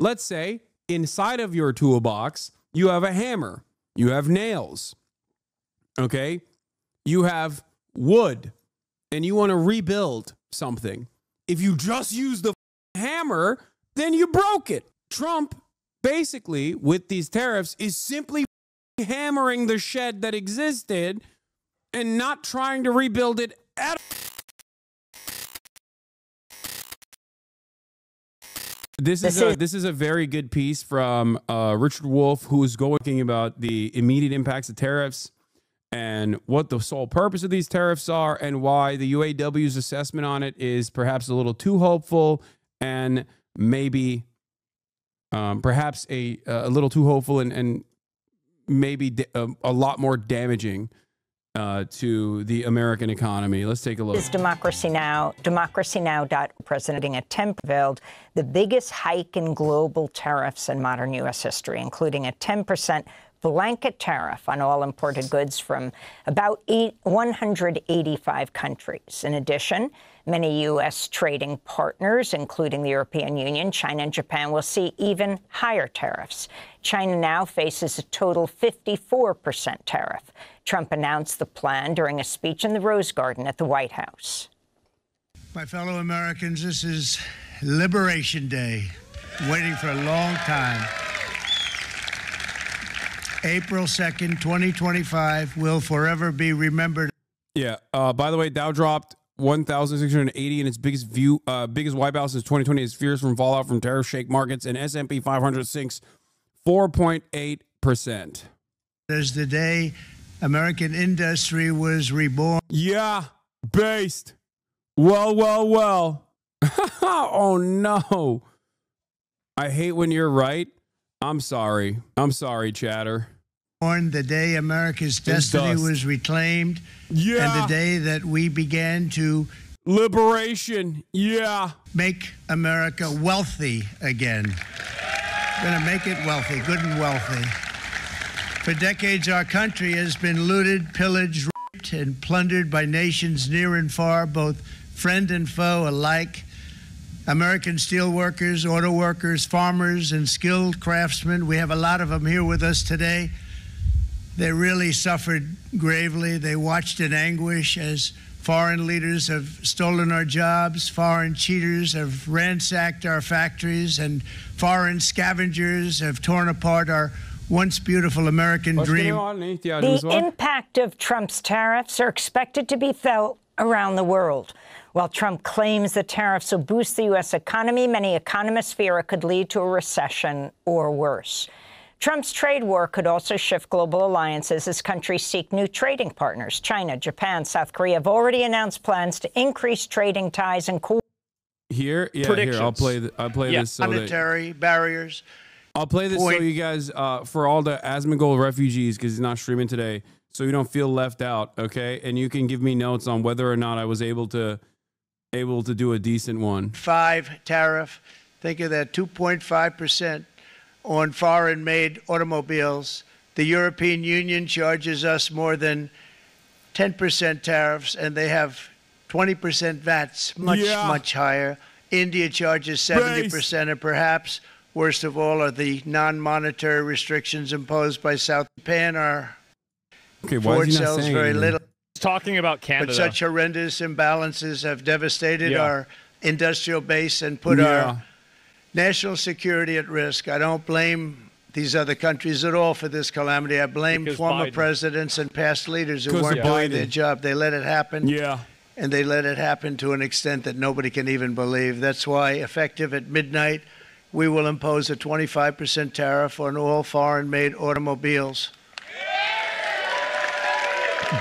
let's say inside of your toolbox, you have a hammer, you have nails, okay? You have wood, and you want to rebuild something. If you just use the hammer, then you broke it. Trump, basically, with these tariffs, is simply hammering the shed that existed and not trying to rebuild it at all. This is a very good piece from Richard Wolff, who is talking about the immediate impacts of tariffs and what the sole purpose of these tariffs are, and why the UAW's assessment on it is perhaps a little too hopeful, and maybe perhaps a little too hopeful, and maybe a lot more damaging to the American economy. Let's take a look. Is Democracy Now! Presenting a 10% prevailed, the biggest hike in global tariffs in modern U.S. history, including a 10% blanket tariff on all imported goods from about 185 countries. In addition, many U.S. trading partners, including the European Union, China, and Japan, will see even higher tariffs. China now faces a total 54% tariff. Trump announced the plan during a speech in the Rose Garden at the White House. My fellow Americans, this is Liberation Day, waiting for a long time. April 2nd, 2025 will forever be remembered. Yeah. By the way, Dow dropped 1,680 in its biggest wipeout since 2020 as fears from fallout from tariff shake markets, and S&P 500 sinks 4.8%. As the day American industry was reborn. Yeah, based. Well. Oh, no. I hate when you're right. I'm sorry, chatter. The day America's destiny was reclaimed. Yeah. And the day that we began to... Liberation. Yeah. Make America wealthy again. Going to make it wealthy, good and wealthy. For decades, our country has been looted, pillaged, raped, and plundered by nations near and far, both friend and foe alike. American steel workers, auto workers, farmers, and skilled craftsmen. We have a lot of them here with us today. They really suffered gravely. They watched in anguish as foreign leaders have stolen our jobs, foreign cheaters have ransacked our factories, and foreign scavengers have torn apart our once beautiful American dream. The impact of Trump's tariffs are expected to be felt around the world. While Trump claims the tariffs will boost the U.S. economy, many economists fear it could lead to a recession or worse. Trump's trade war could also shift global alliances as countries seek new trading partners. China, Japan, South Korea have already announced plans to increase trading ties and Here, I'll play this. So monetary barriers. I'll play this so you guys, for all the Asmongold refugees, because he's not streaming today, so you don't feel left out, okay? And you can give me notes on whether or not I was able to do a decent one. 5 tariff. Think of that, 2.5% on foreign-made automobiles. The European Union charges us more than 10% tariffs, and they have 20% VATs, much higher. India charges 70%, and perhaps worst of all are the non-monetary restrictions imposed by South Japan. Our Ford sells very little. Talking about Canada. But such horrendous imbalances have devastated our industrial base and put our national security at risk. I don't blame these other countries at all for this calamity. I blame former presidents and past leaders who weren't doing their job. They let it happen. Yeah. And they let it happen to an extent that nobody can even believe. That's why, effective at midnight, we will impose a 25% tariff on all foreign-made automobiles.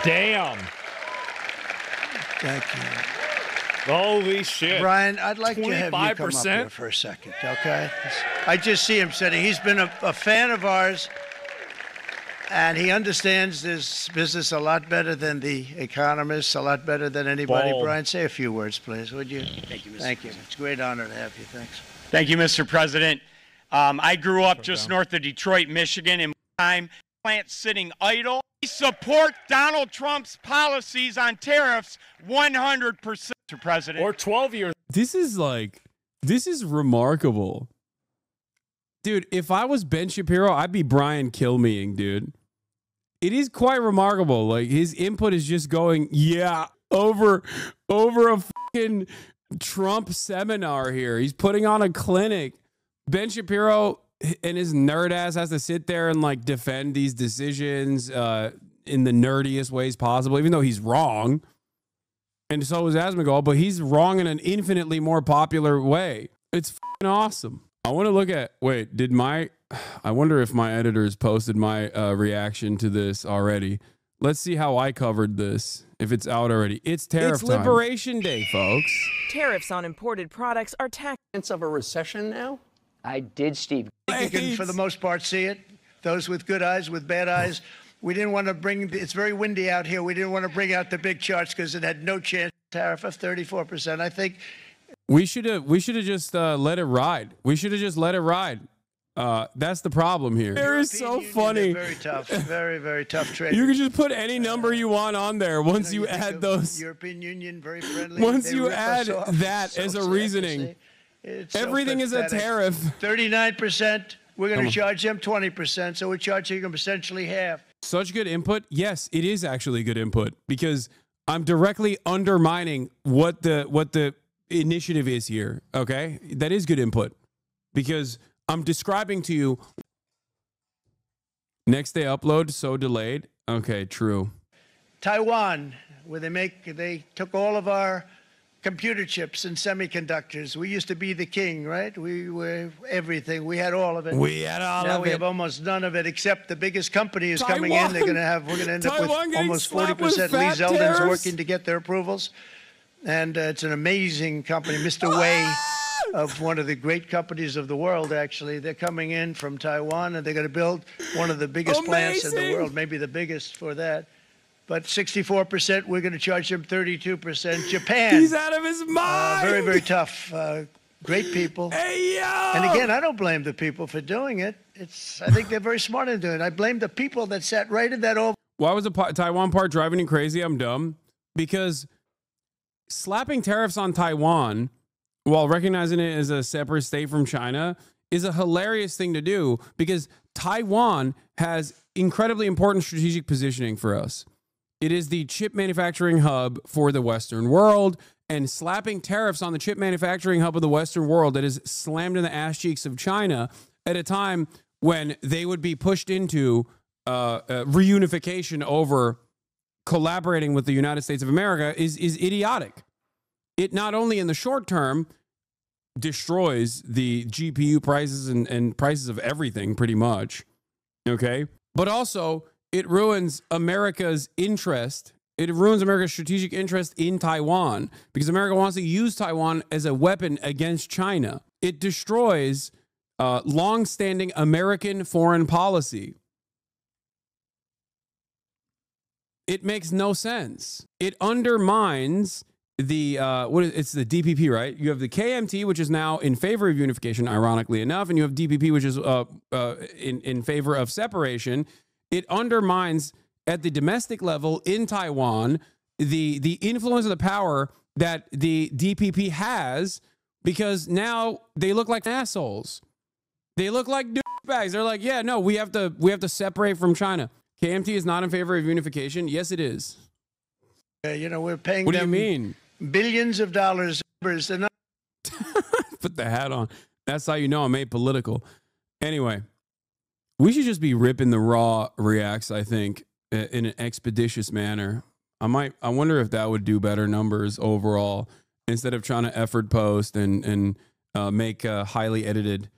Damn. Thank you. Holy shit. Brian, I'd like to have you come up here for a second, okay? I just see him sitting. He's been a fan of ours, and he understands this business a lot better than the economists, a lot better than anybody. Brian, say a few words, please, would you? Thank you, Mr. Thank you. It's a great honor to have you. Thanks. Thank you, Mr. President. I grew up just north of Detroit, Michigan. In my time, plants sitting idle. We support Donald Trump's policies on tariffs 100%, Mr. President. Or 12 years. This is remarkable. Dude, if I was Ben Shapiro, I'd be Brian Kilmeeing, dude. It is quite remarkable. Like, his input is just going, yeah, over a fucking Trump seminar here. He's putting on a clinic. Ben Shapiro and his nerd ass has to sit there and like defend these decisions in the nerdiest ways possible, even though he's wrong. And so is Asmongold, but he's wrong in an infinitely more popular way. It's fucking awesome. I want to look at, I wonder if my editors posted my reaction to this already. Let's see how I covered this, if it's out already. It's tariff time. It's Liberation Day, folks. Tariffs on imported products are taxed. Of a recession now? I did, Steve. You can, for the most part, see it. Those with good eyes, with bad eyes. We didn't want to bring, it's very windy out here. We didn't want to bring out the big charts because it had no chance. Tariff of 34%. I think we should have just let it ride. We should have just let it ride. That's the problem here. It is so funny. Very tough, very, very tough trade. You can just put any number you want on there once you add those. European Union, very friendly. Once you add that as a reasoning, everything is a tariff. 39%. We're going to charge them 20%, so we're charging them essentially half. Such good input. Yes, it is actually good input because I'm directly undermining what the initiative is here. Okay, that is good input because I'm describing to you. Next day upload so delayed. Okay, true. Taiwan, where they took all of our computer chips and semiconductors. We used to be the king, right? We were everything. We had all of it. We had all of it. Now we have almost none of it, except the biggest company is coming in. We're going to end up with almost 40%. Lee Zeldin's working to get their approvals. And it's an amazing company. Mr. Wei, of one of the great companies of the world, actually. They're coming in from Taiwan, and they're going to build one of the biggest plants in the world, maybe the biggest for that. But 64%, we're going to charge them 32%. Japan. He's out of his mind. Very, very tough. Great people. Hey, yo! And again, I don't blame the people for doing it. I think they're very smart in doing it. I blame the people that sat right in that over. Why was the Taiwan part driving you crazy? I'm dumb. Because slapping tariffs on Taiwan while recognizing it as a separate state from China is a hilarious thing to do because Taiwan has incredibly important strategic positioning for us. It is the chip manufacturing hub for the Western world, and slapping tariffs on the chip manufacturing hub of the Western world that is slammed in the ass cheeks of China at a time when they would be pushed into reunification over collaborating with the United States of America is idiotic. It not only in the short term destroys the GPU prices and prices of everything pretty much, okay, but also it ruins America's interest. It ruins America's strategic interest in Taiwan because America wants to use Taiwan as a weapon against China. It destroys long-standing American foreign policy. It makes no sense. It undermines the it's the DPP, right? You have the KMT, which is now in favor of unification, ironically enough, and you have DPP, which is in favor of separation. It undermines at the domestic level in Taiwan the influence of the power that the DPP has because now they look like assholes. They look like douchebags. They're like, yeah, no, we have to separate from China. KMT is not in favor of unification. Yes, it is. You know, we're paying what do you them mean? Billions of dollars. They're not Put the hat on. That's how you know I'm apolitical. Anyway, we should just be ripping the raw reacts, I think, in an expeditious manner. I wonder if that would do better numbers overall instead of trying to effort post and make a highly edited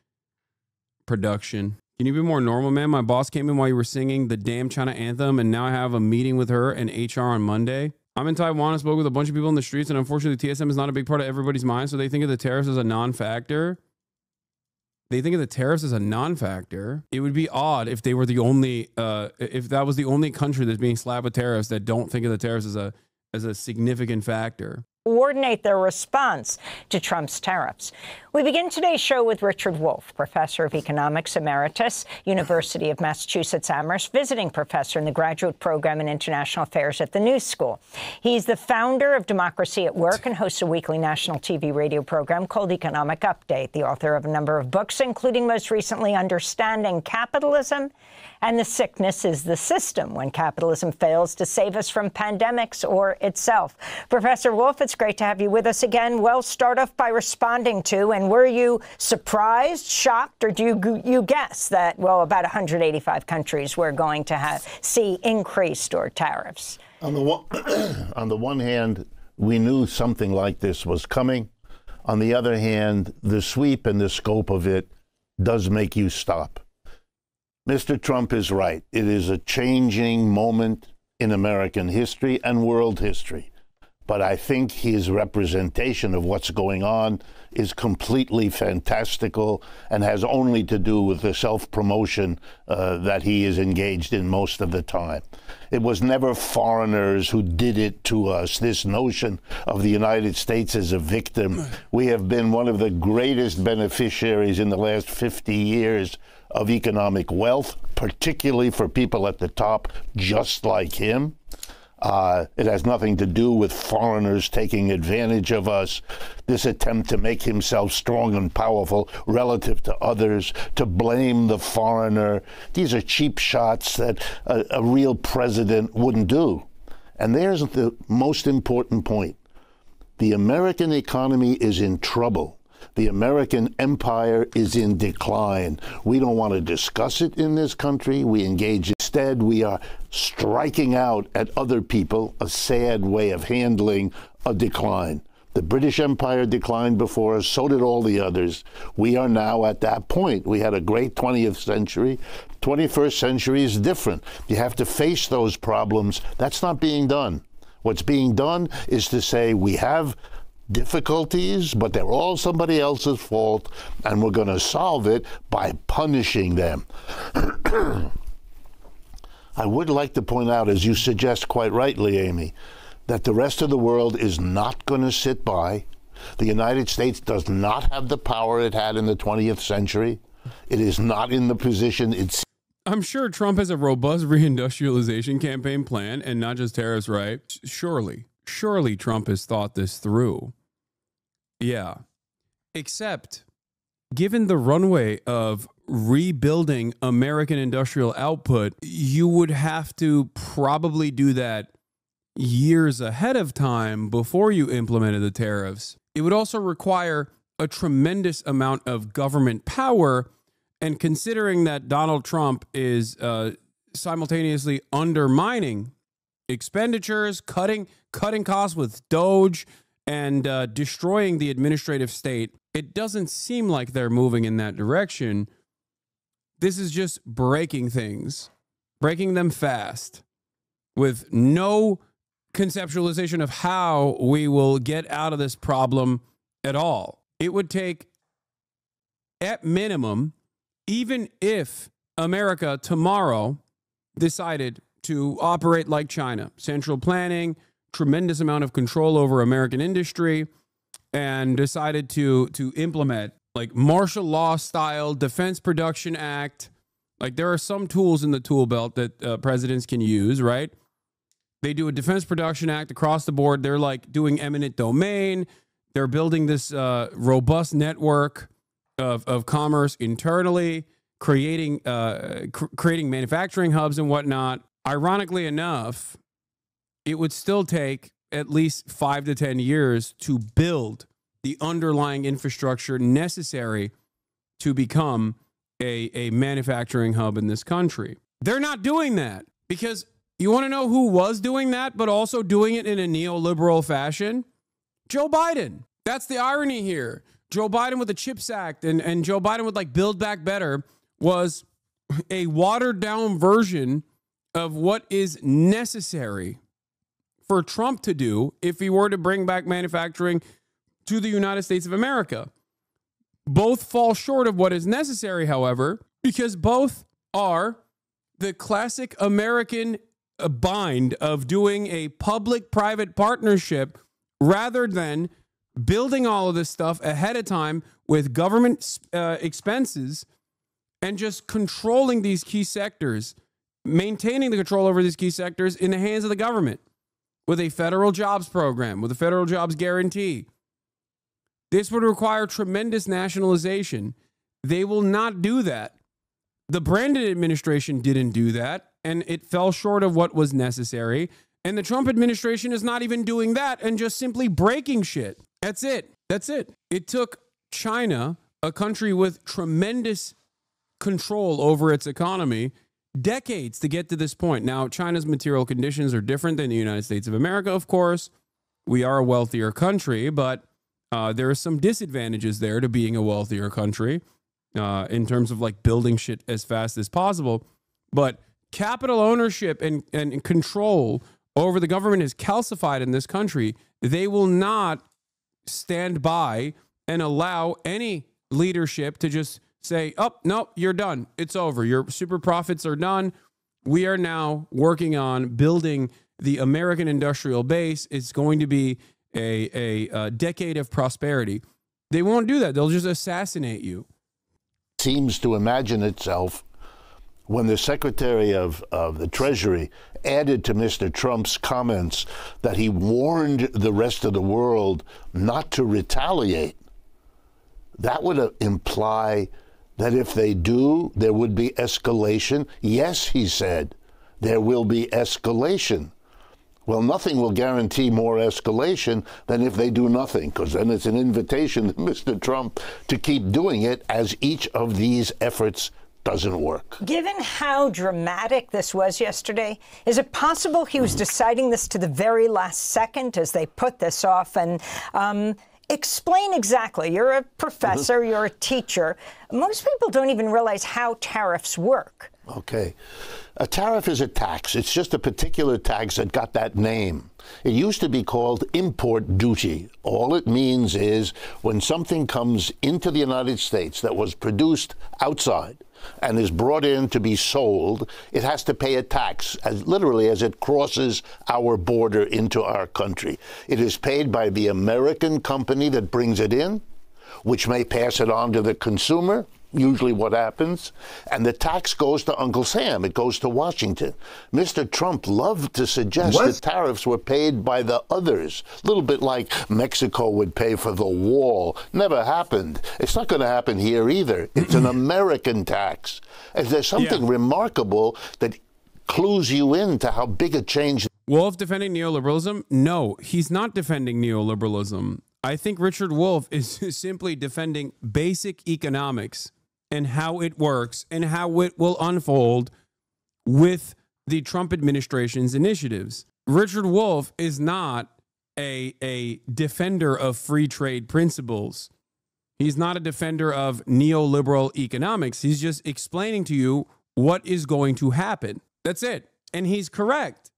production. Can you be more normal, man? My boss came in while you were singing the damn China anthem, and now I have a meeting with her and HR on Monday. I'm in Taiwan. I spoke with a bunch of people in the streets, and unfortunately, TSM is not a big part of everybody's mind, so they think of the tariffs as a non-factor. They think of the tariffs as a non-factor. It would be odd if they were the only, if that was the only country that's being slapped with tariffs that don't think of the tariffs as a significant factor. coordinate their response to Trump's tariffs. We begin today's show with Richard Wolff, professor of economics emeritus, University of Massachusetts Amherst, visiting professor in the graduate program in international affairs at the New School. He's the founder of Democracy at Work and hosts a weekly national TV radio program called Economic Update, the author of a number of books, including most recently Understanding Capitalism and the Sickness is the System, when capitalism fails to save us from pandemics or itself. Professor Wolff, it's great to have you with us again. Well, start off by responding to, and were you surprised, shocked, or do you guess that, well, about 185 countries were going to see increased or tariffs? On the one hand, we knew something like this was coming. On the other hand, the sweep and the scope of it does make you stop. Mr. Trump is right. It is a changing moment in American history and world history. But I think his representation of what's going on is completely fantastical and has only to do with the self-promotion that he is engaged in most of the time. It was never foreigners who did it to us. This notion of the United States as a victim, we have been one of the greatest beneficiaries in the last 50 years of economic wealth, particularly for people at the top just like him. It has nothing to do with foreigners taking advantage of us. This attempt to make himself strong and powerful relative to others, to blame the foreigner. These are cheap shots that a real president wouldn't do. And there's the most important point. The American economy is in trouble. The American empire is in decline. We don't want to discuss it in this country. We engage instead. We are striking out at other people, a sad way of handling a decline. The British Empire declined before us, so did all the others. We are now at that point. We had a great 20th century. 21st century is different. You have to face those problems. That's not being done. What's being done is to say we have difficulties, but they're all somebody else's fault, and we're going to solve it by punishing them. I would like to point out, as you suggest quite rightly, Amy, that the rest of the world is not going to sit by. The United States does not have the power it had in the 20th century. It is not in the position it's. I'm sure Trump has a robust reindustrialization campaign plan, and not just tariffs, right? Surely Trump has thought this through. Yeah. Except, given the runway of rebuilding American industrial output, you would have to probably do that years ahead of time before you implemented the tariffs. It would also require a tremendous amount of government power. And considering that Donald Trump is simultaneously undermining expenditures, cutting costs with Doge, and destroying the administrative state, it doesn't seem like they're moving in that direction. This is just breaking things, breaking them fast, with no conceptualization of how we will get out of this problem at all. It would take, at minimum, even if America tomorrow decided to operate like China, central planning, tremendous amount of control over American industry, and decided to implement like martial law style Defense Production Act. Like, there are some tools in the tool belt that presidents can use, right? They do a Defense Production Act across the board. They're like doing eminent domain. They're building this robust network of commerce internally, creating manufacturing hubs and whatnot. Ironically enough, it would still take at least 5 to 10 years to build the underlying infrastructure necessary to become a manufacturing hub in this country. They're not doing that, because you want to know who was doing that, but also doing it in a neoliberal fashion? Joe Biden. That's the irony here. Joe Biden with the CHIPS Act and Joe Biden with like Build Back Better was a watered down version of what is necessary for Trump to do if he were to bring back manufacturing to the United States of America. Both fall short of what is necessary, however, because both are the classic American bind of doing a public-private partnership rather than building all of this stuff ahead of time with government expenses and just controlling these key sectors, maintaining the control over these key sectors in the hands of the government with a federal jobs program, with a federal jobs guarantee. This would require tremendous nationalization. They will not do that. The Brandon administration didn't do that, and it fell short of what was necessary. And the Trump administration is not even doing that and just simply breaking shit. That's it. That's it. It took China, a country with tremendous control over its economy, decades to get to this point. Now, China's material conditions are different than the United States of America, of course. We are a wealthier country, but there are some disadvantages there to being a wealthier country in terms of like building shit as fast as possible. But capital ownership and control over the government is calcified in this country. They will not stand by and allow any leadership to just say, oh, no, you're done. It's over. Your super profits are done. We are now working on building the American industrial base. It's going to be a decade of prosperity. They won't do that. They'll just assassinate you. Seems to imagine itself when the Secretary of the Treasury added to Mr. Trump's comments that he warned the rest of the world not to retaliate. That would imply that if they do, there would be escalation. Yes, he said, there will be escalation. Well, nothing will guarantee more escalation than if they do nothing, because then it's an invitation to Mr. Trump to keep doing it as each of these efforts doesn't work. Given how dramatic this was yesterday, is it possible he was deciding this to the very last second as they put this off? And explain exactly. You're a professor, you're a teacher. Most people don't even realize how tariffs work. Okay. A tariff is a tax. It's just a particular tax that got that name. It used to be called import duty. All it means is when something comes into the United States that was produced outside and is brought in to be sold, it has to pay a tax, as literally as it crosses our border into our country. It is paid by the American company that brings it in, which may pass it on to the consumer, usually what happens, and the tax goes to Uncle Sam. It goes to Washington. Mr. Trump loved to suggest that tariffs were paid by the others, a little bit like Mexico would pay for the wall. Never happened. It's not going to happen here either. It's an American tax. And there's something remarkable that clues you into how big a change. Wolff defending neoliberalism? No, he's not defending neoliberalism. I think Richard Wolff is simply defending basic economics and how it works and how it will unfold with the Trump administration's initiatives. Richard Wolff is not a defender of free trade principles. He's not a defender of neoliberal economics. He's just explaining to you what is going to happen. That's it. And he's correct.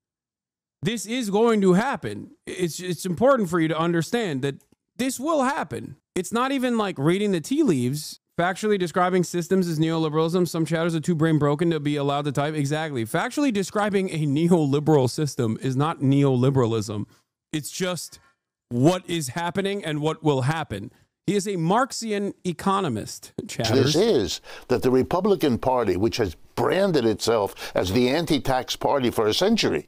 This is going to happen. It's important for you to understand that this will happen. It's not even like reading the tea leaves. Factually describing systems as neoliberalism. Some chatters are too brain broken to be allowed to type. Exactly. Factually describing a neoliberal system is not neoliberalism. It's just what is happening and what will happen. He is a Marxian economist, chatters. This is that the Republican Party, which has branded itself as the anti-tax party for a century,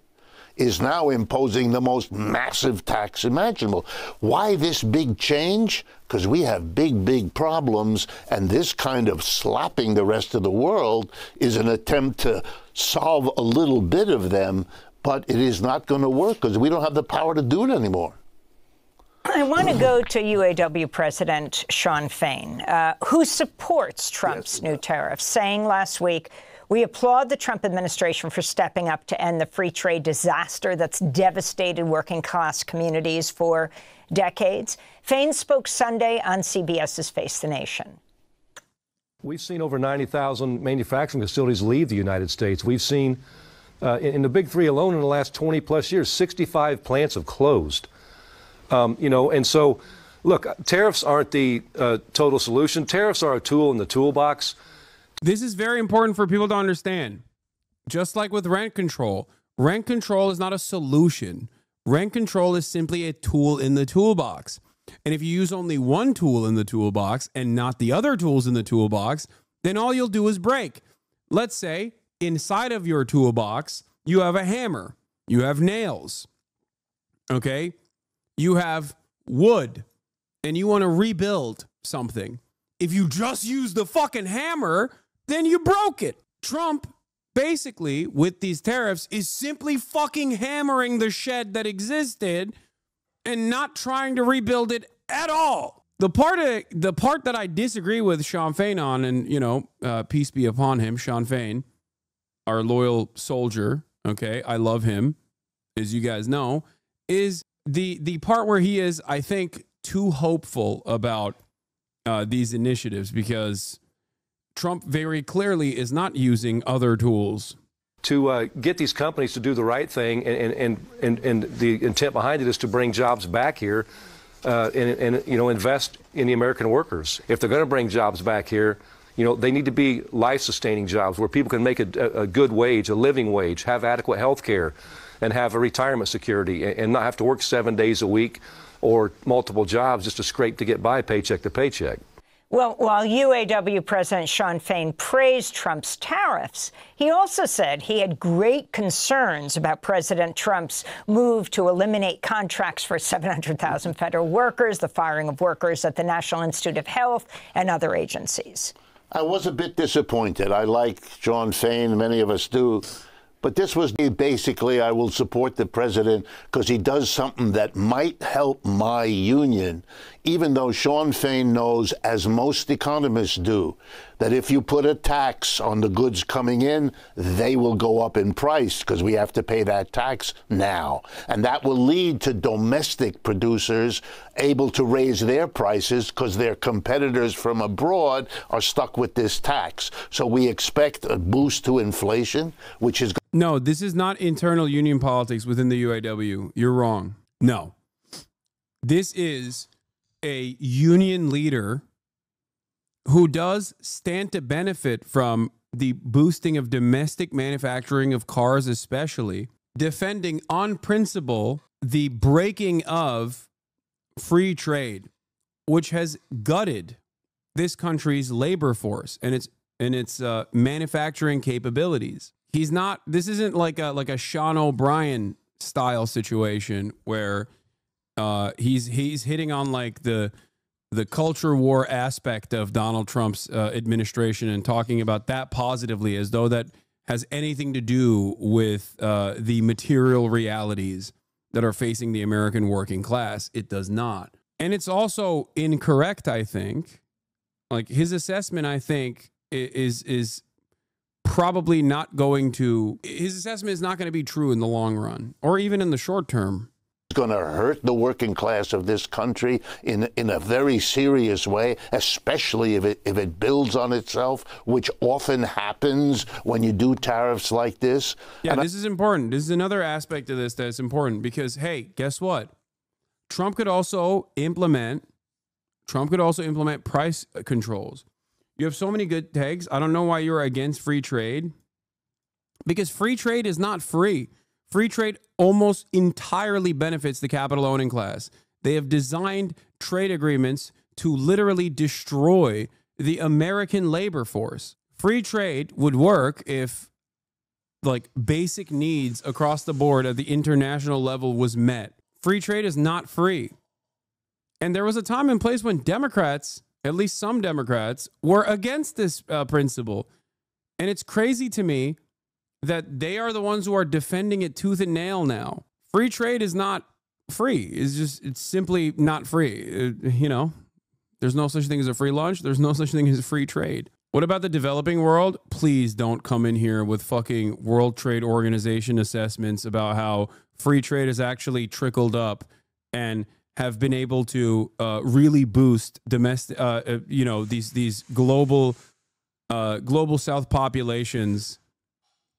is now imposing the most massive tax imaginable. Why this big change? Because we have big, big problems, and this kind of slapping the rest of the world is an attempt to solve a little bit of them, but it is not going to work because we don't have the power to do it anymore. I want to go to UAW President Shawn Fain, who supports Trump's new tariffs, saying last week, "We applaud the Trump administration for stepping up to end the free trade disaster that's devastated working-class communities for decades." Fain spoke Sunday on CBS's Face the Nation. We've seen over 90,000 manufacturing facilities leave the United States. We've seen, in the big three alone in the last 20-plus years, 65 plants have closed. And so, look, tariffs aren't the total solution. Tariffs are a tool in the toolbox. This is very important for people to understand. Just like with rent control is not a solution. Rent control is simply a tool in the toolbox. And if you use only one tool in the toolbox and not the other tools in the toolbox, then all you'll do is break. Let's say inside of your toolbox, you have a hammer, you have nails, okay? You have wood, and you want to rebuild something. If you just use the fucking hammer, then you broke it. Trump, basically, with these tariffs, is simply fucking hammering the shed that existed and not trying to rebuild it at all. The part that I disagree with Sean Fain on, and, you know, peace be upon him, Sean Fain, our loyal soldier, okay, I love him, as you guys know, is the part where he is, I think, too hopeful about these initiatives, because Trump very clearly is not using other tools to get these companies to do the right thing, and the intent behind it is to bring jobs back here and you know, invest in the American workers. If they're going to bring jobs back here, you know, they need to be life-sustaining jobs where people can make a good wage, a living wage, have adequate health care, and have a retirement security, and not have to work 7 days a week or multiple jobs just to scrape to get by paycheck to paycheck. Well, while UAW President Sean Fain praised Trump's tariffs, he also said he had great concerns about President Trump's move to eliminate contracts for 700,000 federal workers, the firing of workers at the National Institute of Health and other agencies. I was a bit disappointed. I like Sean Fain, many of us do. But this was basically, I will support the president because he does something that might help my union, even though Sean Fain knows, as most economists do, that if you put a tax on the goods coming in, they will go up in price because we have to pay that tax now. And that will lead to domestic producers able to raise their prices because their competitors from abroad are stuck with this tax. So we expect a boost to inflation, which is... No, this is not internal union politics within the UAW. You're wrong. No. This is a union leader who does stand to benefit from the boosting of domestic manufacturing of cars, especially, defending on principle the breaking of free trade, which has gutted this country's labor force and its manufacturing capabilities. He's not. This isn't like a Sean O'Brien style situation where he's hitting on like the culture war aspect of Donald Trump's administration and talking about that positively, as though that has anything to do with the material realities that are facing the American working class. It does not. And it's also incorrect, I think. Like, his assessment, I think, is probably not going to, his assessment is not going to be true in the long run or even in the short term. It's going to hurt the working class of this country in a very serious way, especially if it builds on itself, which often happens when you do tariffs like this. Yeah, and this is important. This is another aspect of this that's important because, hey, guess what? Trump could also implement price controls. You have so many good takes. I don't know why you're against free trade, because free trade is not free. Free trade almost entirely benefits the capital owning class. They have designed trade agreements to literally destroy the American labor force. Free trade would work if, like, basic needs across the board at the international level was met. Free trade is not free. And there was a time and place when Democrats, at least some Democrats, were against this principle. And it's crazy to me that they are the ones who are defending it tooth and nail now. Free trade is not free. It's simply not free. You know, there's no such thing as a free lunch. There's no such thing as free trade. What about the developing world? Please don't come in here with fucking World Trade Organization assessments about how free trade has actually trickled up and have been able to really boost domestic, you know, these global South populations.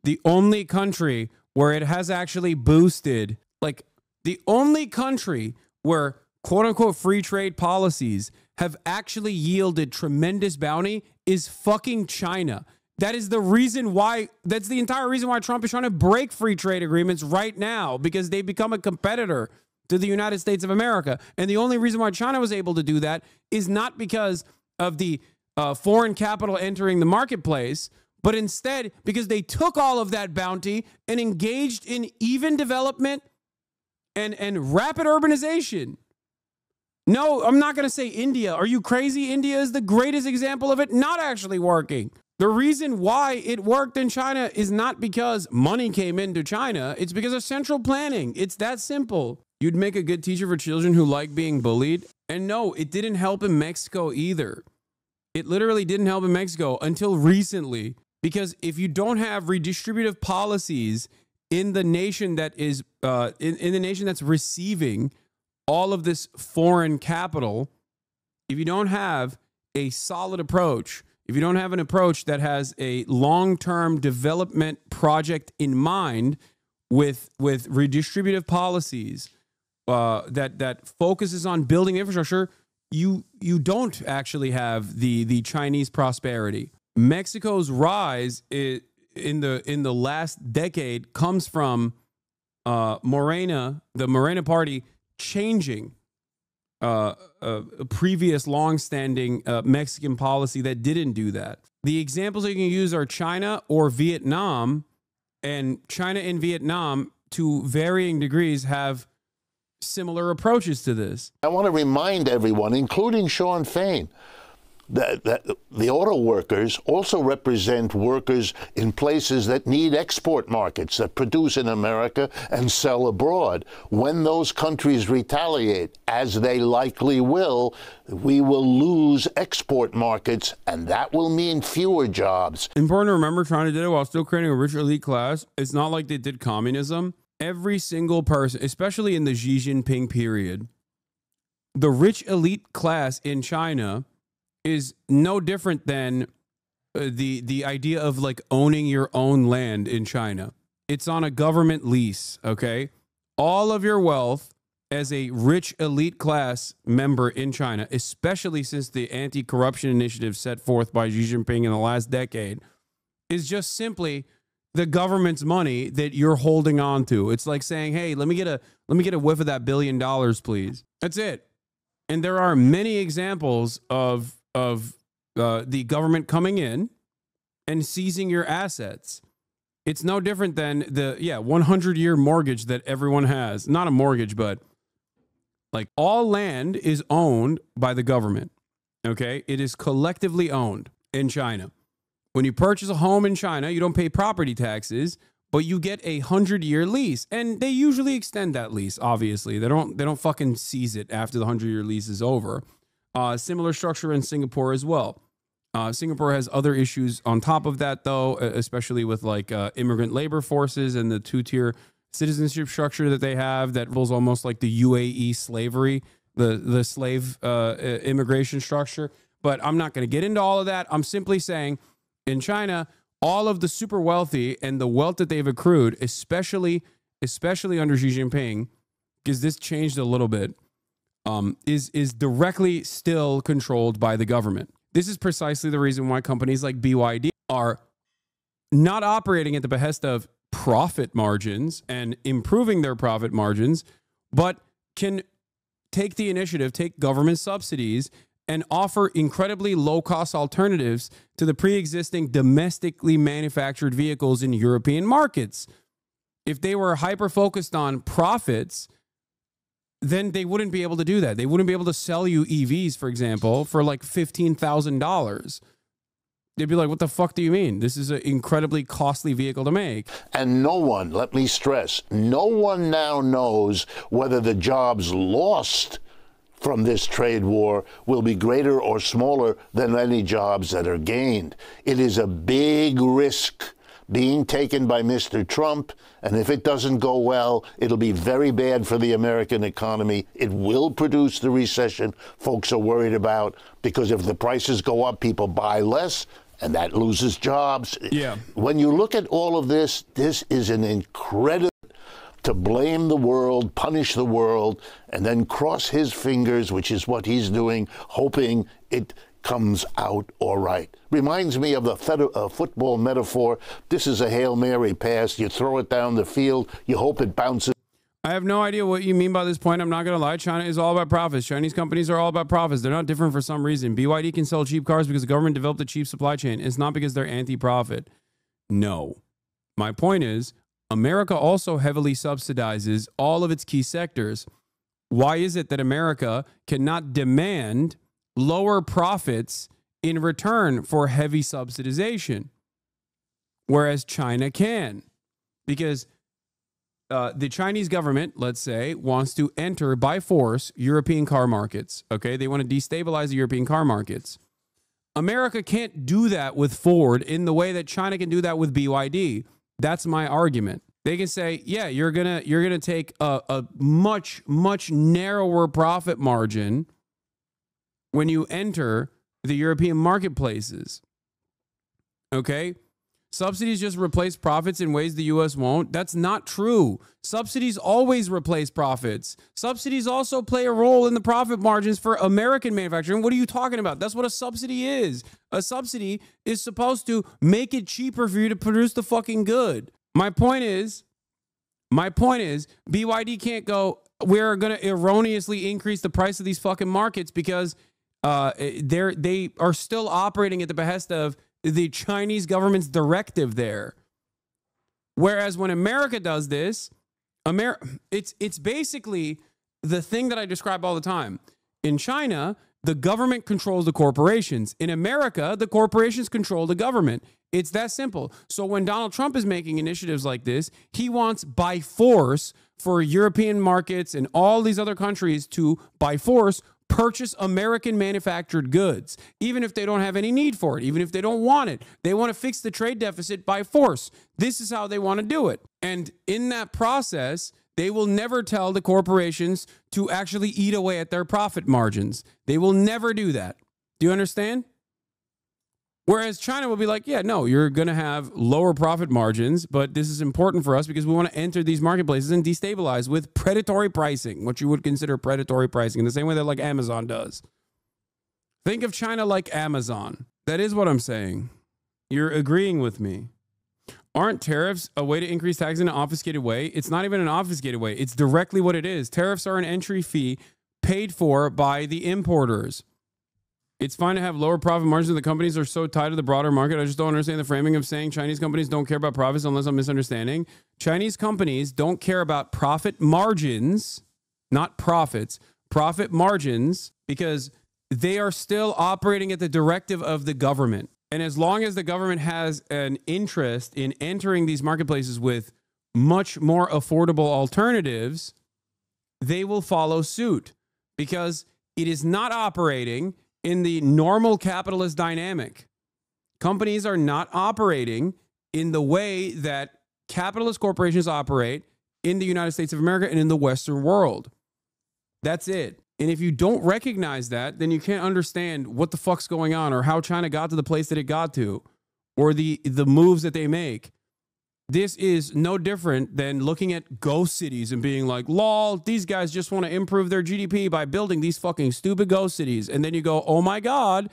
The only country where it has actually boosted, like the only country where quote unquote free trade policies have actually yielded tremendous bounty is fucking China. That is the reason why, that's the entire reason why Trump is trying to break free trade agreements right now, because they become a competitor to the United States of America. And the only reason why China was able to do that is not because of the foreign capital entering the marketplace, but instead because they took all of that bounty and engaged in even development and rapid urbanization. No, I'm not going to say India. Are you crazy? India is the greatest example of it not actually working. The reason why it worked in China is not because money came into China. It's because of central planning. It's that simple. You'd make a good teacher for children who like being bullied. And no, it didn't help in Mexico either. It literally didn't help in Mexico until recently. Because if you don't have redistributive policies in the nation that is in the nation that's receiving all of this foreign capital, if you don't have a solid approach, if you don't have an approach that has a long-term development project in mind with redistributive policies that focuses on building infrastructure, you don't actually have the Chinese prosperity. Mexico's rise in the last decade comes from the Morena party changing a previous long-standing Mexican policy that didn't do that. The examples that you can use are China or Vietnam, and China and Vietnam, to varying degrees, have similar approaches to this. I want to remind everyone, including Sean Fain, that the auto workers also represent workers in places that need export markets, that produce in America and sell abroad. When those countries retaliate, as they likely will, we will lose export markets, and that will mean fewer jobs. Important to remember, China did it while still creating a rich elite class. It's not like they did communism. Every single person, especially in the Xi Jinping period, the rich elite class in China is no different than the idea of like owning your own land in China. It's on a government lease, okay? All of your wealth as a rich elite class member in China, especially since the anti-corruption initiative set forth by Xi Jinping in the last decade, is just simply the government's money that you're holding on to. It's like saying, hey, let me get a whiff of that $1 billion, please. That's it. And there are many examples of the government coming in and seizing your assets. It's no different than the 100-year mortgage that everyone has. Not a mortgage, but like all land is owned by the government. Okay, it is collectively owned in China. When you purchase a home in China, you don't pay property taxes, but you get a 100-year lease, and they usually extend that lease. Obviously, they don't fucking seize it after the 100-year lease is over. Similar structure in Singapore as well. Singapore has other issues on top of that, though, especially with like immigrant labor forces and the two-tier citizenship structure that they have that rules almost like the UAE slavery, the slave immigration structure. But I'm not going to get into all of that. I'm simply saying in China, all of the super wealthy and the wealth that they've accrued, especially under Xi Jinping, because this changed a little bit, is directly still controlled by the government. This is precisely the reason why companies like BYD are not operating at the behest of profit margins and improving their profit margins, but can take the initiative, take government subsidies, and offer incredibly low-cost alternatives to the pre-existing domestically manufactured vehicles in European markets. If they were hyper-focused on profits, then they wouldn't be able to do that. They wouldn't be able to sell you EVs, for example, for like $15,000. They'd be like, what the fuck do you mean? This is an incredibly costly vehicle to make. And no one, let me stress, no one now knows whether the jobs lost from this trade war will be greater or smaller than any jobs that are gained. It is a big risk being taken by Mr. Trump, and if it doesn't go well, it'll be very bad for the American economy. It will produce the recession folks are worried about, because if the prices go up, people buy less, and that loses jobs. Yeah. When you look at all of this, this is an incredible to blame the world, punish the world, and then cross his fingers, which is what he's doing, hoping it comes out all right. Reminds me of the football metaphor. This is a Hail Mary pass. You throw it down the field. You hope it bounces. I have no idea what you mean by this point. I'm not going to lie. China is all about profits. Chinese companies are all about profits. They're not different for some reason. BYD can sell cheap cars because the government developed a cheap supply chain. It's not because they're anti-profit. No. My point is, America also heavily subsidizes all of its key sectors. Why is it that America cannot demand lower profits in return for heavy subsidization, whereas China can? Because the Chinese government, let's say, wants to enter by force European car markets. Okay, they want to destabilize the European car markets. America can't do that with Ford in the way that China can do that with BYD. That's my argument. They can say, yeah, you're gonna take a much narrower profit margin when you enter the European marketplaces. Okay? Subsidies just replace profits in ways the U.S. won't. That's not true. Subsidies always replace profits. Subsidies also play a role in the profit margins for American manufacturing. What are you talking about? That's what a subsidy is. A subsidy is supposed to make it cheaper for you to produce the fucking good. My point is, BYD can't go, we're going to erroneously increase the price of these fucking markets because they are still operating at the behest of the Chinese government's directive there. Whereas when America does this, it's basically the thing that I describe all the time. In China, the government controls the corporations. In America, the corporations control the government. It's that simple. So when Donald Trump is making initiatives like this, he wants by force for European markets and all these other countries to, by force, purchase American manufactured goods, even if they don't have any need for it, even if they don't want it. They want to fix the trade deficit by force. This is how they want to do it. And in that process, they will never tell the corporations to actually eat away at their profit margins. They will never do that. Do you understand? Whereas China will be like, yeah, no, you're going to have lower profit margins, but this is important for us because we want to enter these marketplaces and destabilize with predatory pricing, what you would consider predatory pricing, in the same way that like Amazon does. Think of China like Amazon. That is what I'm saying. You're agreeing with me. Aren't tariffs a way to increase taxes in an obfuscated way? It's not even an obfuscated way. It's directly what it is. Tariffs are an entry fee paid for by the importers. It's fine to have lower profit margins. The companies are so tied to the broader market. I just don't understand the framing of saying Chinese companies don't care about profits, unless I'm misunderstanding. Chinese companies don't care about profit margins, not profits, profit margins, because they are still operating at the directive of the government. And as long as the government has an interest in entering these marketplaces with much more affordable alternatives, they will follow suit because it is not operating in the normal capitalist dynamic. Companies are not operating in the way that capitalist corporations operate in the United States of America and in the Western world. That's it. And if you don't recognize that, then you can't understand what the fuck's going on or how China got to the place that it got to or the moves that they make. This is no different than looking at ghost cities and being like, lol, these guys just want to improve their GDP by building these fucking stupid ghost cities. And then you go, oh my God,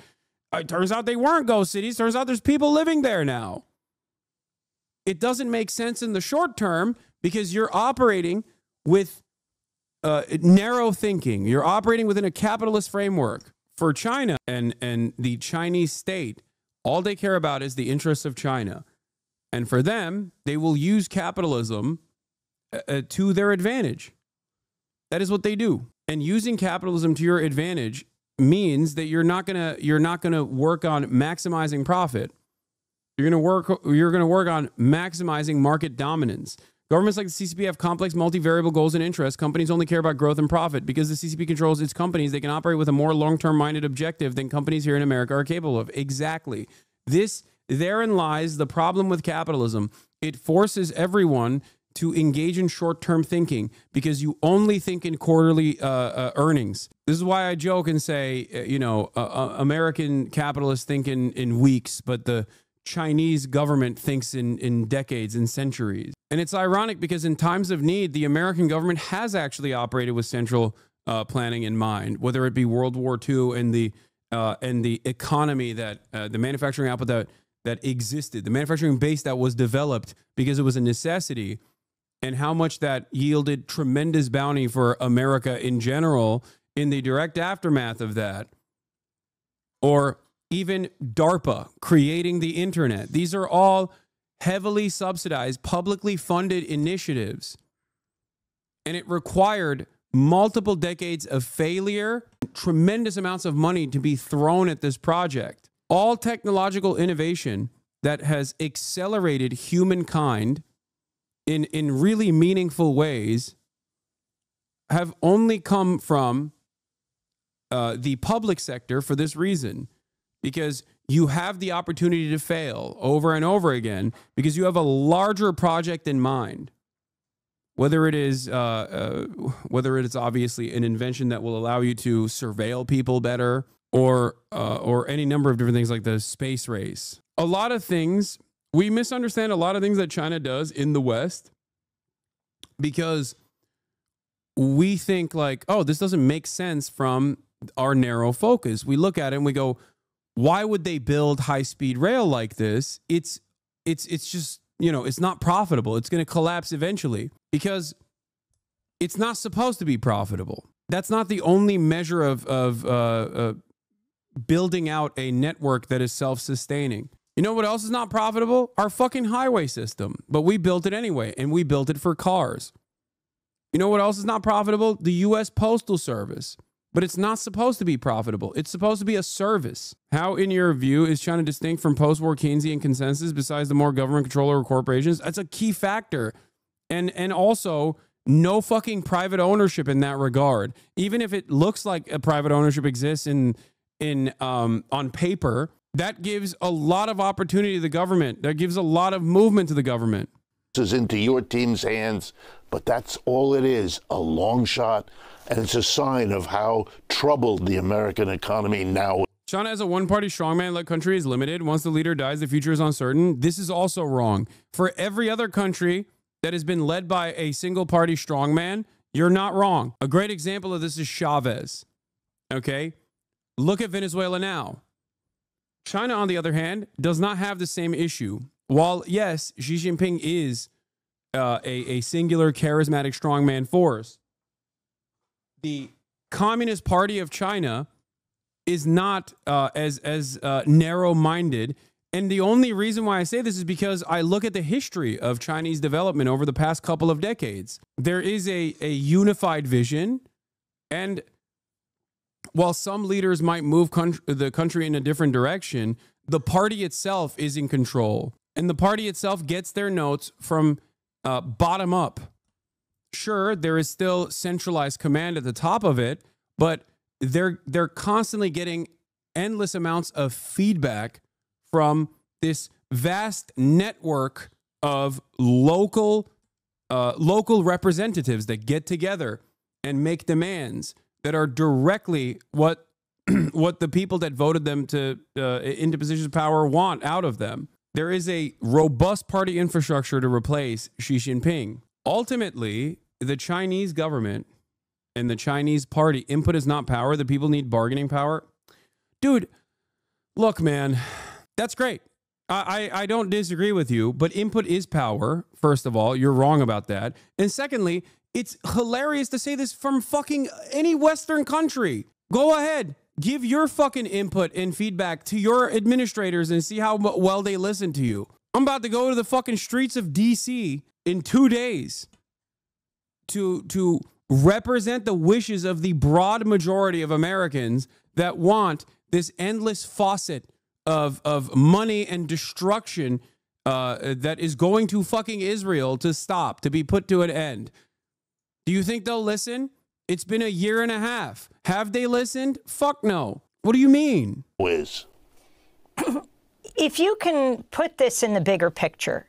it turns out they weren't ghost cities. Turns out there's people living there now. It doesn't make sense in the short term because you're operating with narrow thinking. You're operating within a capitalist framework. For China and the Chinese state, all they care about is the interests of China. And for them, they will use capitalism to their advantage. That is what they do. And using capitalism to your advantage means that you're not gonna work on maximizing profit. You're gonna work on maximizing market dominance. Governments like the CCP have complex multivariable goals and interests. Companies only care about growth and profit. Because the CCP controls its companies, they can operate with a more long-term minded objective than companies here in America are capable of. Exactly. Therein lies the problem with capitalism. It forces everyone to engage in short-term thinking because you only think in quarterly earnings. This is why I joke and say, American capitalists think in weeks, but the Chinese government thinks in decades and centuries. And it's ironic because in times of need, the American government has actually operated with central planning in mind, whether it be World War II and the and the economy that the manufacturing output that existed, the manufacturing base that was developed because it was a necessity, and how much that yielded tremendous bounty for America in general in the direct aftermath of that, or even DARPA creating the internet. These are all heavily subsidized, publicly funded initiatives, and it required multiple decades of failure, tremendous amounts of money to be thrown at this project. All technological innovation that has accelerated humankind in really meaningful ways have only come from the public sector for this reason, because you have the opportunity to fail over and over again because you have a larger project in mind. Whether it is obviously an invention that will allow you to surveil people better, or any number of different things like the space race. A lot of things, we misunderstand a lot of things that China does in the West because we think like, oh, this doesn't make sense from our narrow focus. We look at it and we go, why would they build high-speed rail like this? It's just, you know, it's not profitable. It's going to collapse eventually because it's not supposed to be profitable. That's not the only measure of building out a network that is self-sustaining. You know what else is not profitable? Our fucking highway system. But we built it anyway, and we built it for cars. You know what else is not profitable? The U.S. Postal Service. But it's not supposed to be profitable. It's supposed to be a service. How, in your view, is China distinct from post-war Keynesian consensus besides the more government control over corporations? That's a key factor. And also, no fucking private ownership in that regard. Even if it looks like a private ownership exists on paper, that gives a lot of opportunity to the government. That gives a lot of movement to the government. This is into your team's hands, but that's all it is, a long shot. And it's a sign of how troubled the American economy now is. China as a one-party strongman-led country is limited. Once the leader dies, the future is uncertain. This is also wrong. For every other country that has been led by a single-party strongman, you're not wrong. A great example of this is Chavez. Okay? Look at Venezuela now. China, on the other hand, does not have the same issue. While, yes, Xi Jinping is a singular, charismatic strongman force, the Communist Party of China is not as narrow-minded. And the only reason why I say this is because I look at the history of Chinese development over the past couple of decades. There is a unified vision, and while some leaders might move the country in a different direction, the party itself is in control. And the party itself gets their notes from bottom up. Sure, there is still centralized command at the top of it, but they're constantly getting endless amounts of feedback from this vast network of local representatives that get together and make demands that are directly what the people that voted them to into positions of power want out of them. There is a robust party infrastructure to replace Xi Jinping. Ultimately, the Chinese government and the Chinese party, input is not power. The people need bargaining power. Dude, look, man, that's great. I don't disagree with you, but input is power. First of all, you're wrong about that. And secondly, it's hilarious to say this from fucking any Western country. Go ahead. Give your fucking input and feedback to your administrators and see how well they listen to you. I'm about to go to the fucking streets of DC in 2 days to represent the wishes of the broad majority of Americans that want this endless faucet of money and destruction that is going to fucking Israel to stop, to be put to an end. Do you think they'll listen? It's been a year and a half. Have they listened? Fuck no. What do you mean? Whiz. If you can put this in the bigger picture,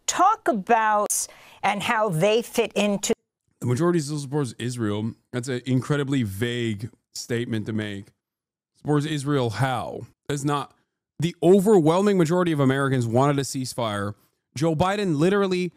talk about and how they fit into. The majority still supports Israel. That's an incredibly vague statement to make. Supports Israel how? That's not. The overwhelming majority of Americans wanted a ceasefire. Joe Biden literally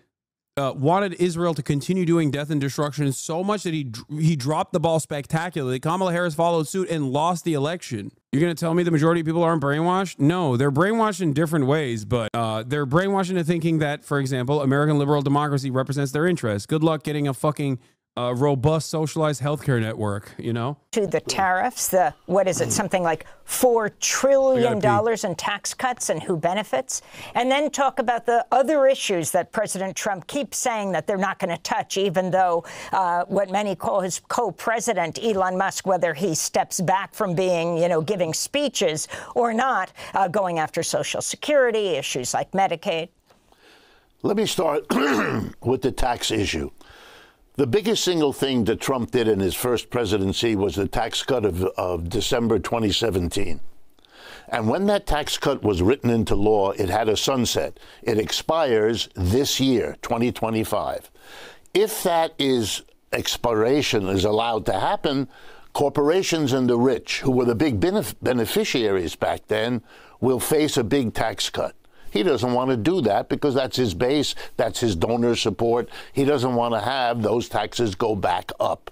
wanted Israel to continue doing death and destruction so much that he dropped the ball spectacularly. Kamala Harris followed suit and lost the election. You're going to tell me the majority of people aren't brainwashed? No, they're brainwashed in different ways, but they're brainwashed into thinking that, for example, American liberal democracy represents their interests. Good luck getting a fucking robust socialized healthcare network, you know? To the tariffs, what is it, something like $4 trillion in tax cuts and who benefits? And then talk about the other issues that President Trump keeps saying that they're not going to touch, even though what many call his co-president, Elon Musk, whether he steps back from being, giving speeches or not, going after Social Security, issues like Medicaid. Let me start with the tax issue. The biggest single thing that Trump did in his first presidency was the tax cut of December 2017. And when that tax cut was written into law, it had a sunset. It expires this year, 2025. If that expiration is allowed to happen, corporations and the rich, who were the big beneficiaries back then, will face a big tax cut. He doesn't want to do that because that's his base, that's his donor support. He doesn't want to have those taxes go back up.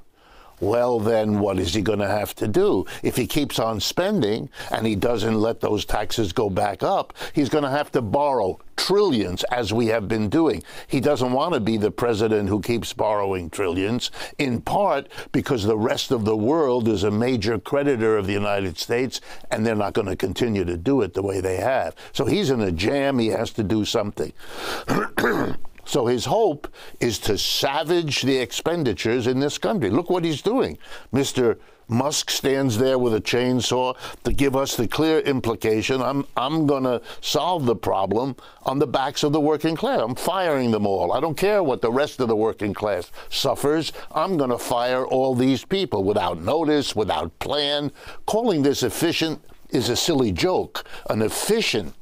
Well, then what is he going to have to do? If he keeps on spending and he doesn't let those taxes go back up, he's going to have to borrow trillions, as we have been doing. He doesn't want to be the president who keeps borrowing trillions, in part because the rest of the world is a major creditor of the United States, and they're not going to continue to do it the way they have. So he's in a jam. He has to do something. So his hope is to savage the expenditures in this country. Look what he's doing. Mr. Musk stands there with a chainsaw to give us the clear implication, I'm going to solve the problem on the backs of the working class. I'm firing them all. I don't care what the rest of the working class suffers. I'm going to fire all these people without notice, without plan. Calling this efficient is a silly joke. An efficient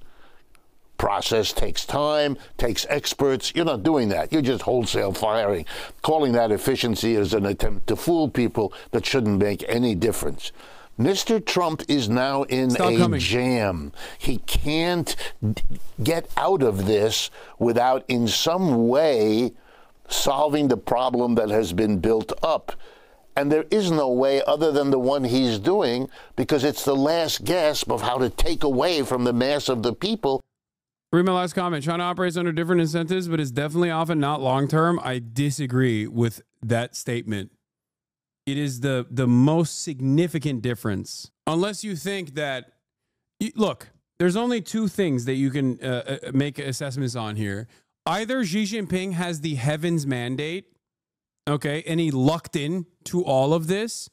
process takes time, takes experts. You're not doing that. You're just wholesale firing. Calling that efficiency is an attempt to fool people that shouldn't make any difference. Mr. Trump is now in a jam. He can't get out of this without in some way solving the problem that has been built up. And there is no way other than the one he's doing, because it's the last gasp of how to take away from the mass of the people. Read my last comment. China operates under different incentives, but is definitely often not long-term. I disagree with that statement. It is the most significant difference. Unless you think that, look, there's only two things that you can make assessments on here. Either Xi Jinping has the heavens mandate, okay, and he lucked in to all of this,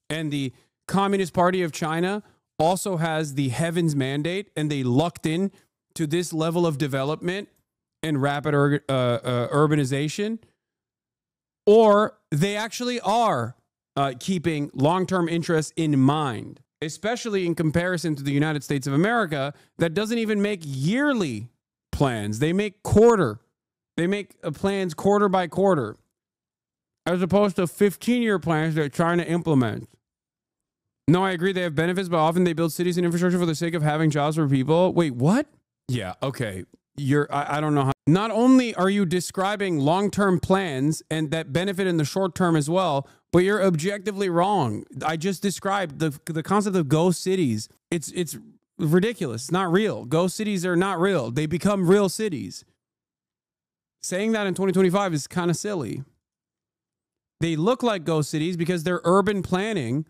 and the Communist Party of China also has the heavens mandate, and they lucked in to this level of development and rapid urbanization, or they actually are keeping long-term interests in mind, especially in comparison to the United States of America that doesn't even make yearly plans. They make plans quarter by quarter, as opposed to 15-year plans they're trying to implement. No, I agree they have benefits, but often they build cities and infrastructure for the sake of having jobs for people. Wait, what? Yeah, okay. I don't know how. Not only are you describing long-term plans and that benefit in the short term as well, but you're objectively wrong. I just described the concept of ghost cities. It's ridiculous. It's not real. Ghost cities are not real. They become real cities. Saying that in 2025 is kind of silly. They look like ghost cities because they're urban planning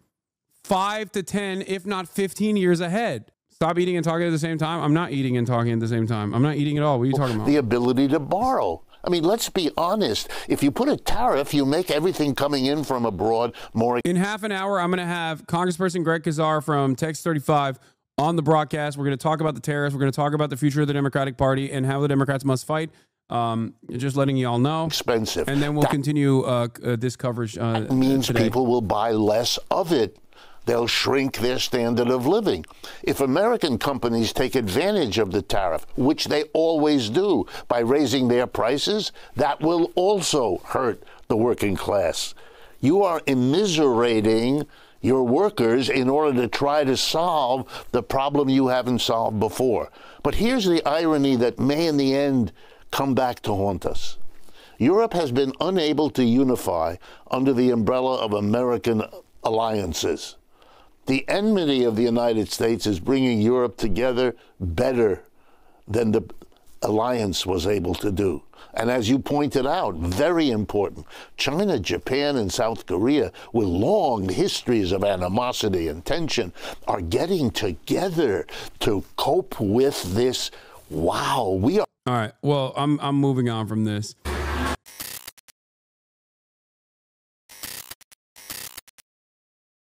5 to 10, if not 15 years ahead. Stop eating and talking at the same time. I'm not eating and talking at the same time. I'm not eating at all. What are you talking about? The ability to borrow. I mean, let's be honest. If you put a tariff, you make everything coming in from abroad more. In half an hour, I'm going to have Congressperson Greg Kazar from Texas 35 on the broadcast. We're going to talk about the tariffs. We're going to talk about the future of the Democratic Party and how the Democrats must fight. Just letting you all know. Expensive. And then we'll continue this coverage that means today. People will buy less of it. They'll shrink their standard of living. If American companies take advantage of the tariff, which they always do by raising their prices, that will also hurt the working class. You are immiserating your workers in order to try to solve the problem you haven't solved before. But here's the irony that may in the end come back to haunt us. Europe has been unable to unify under the umbrella of American alliances. The enmity of the United States is bringing Europe together better than the alliance was able to do. And as you pointed out, very important, China, Japan, and South Korea, with long histories of animosity and tension, are getting together to cope with this. Wow, we are. All right. Well, I'm moving on from this.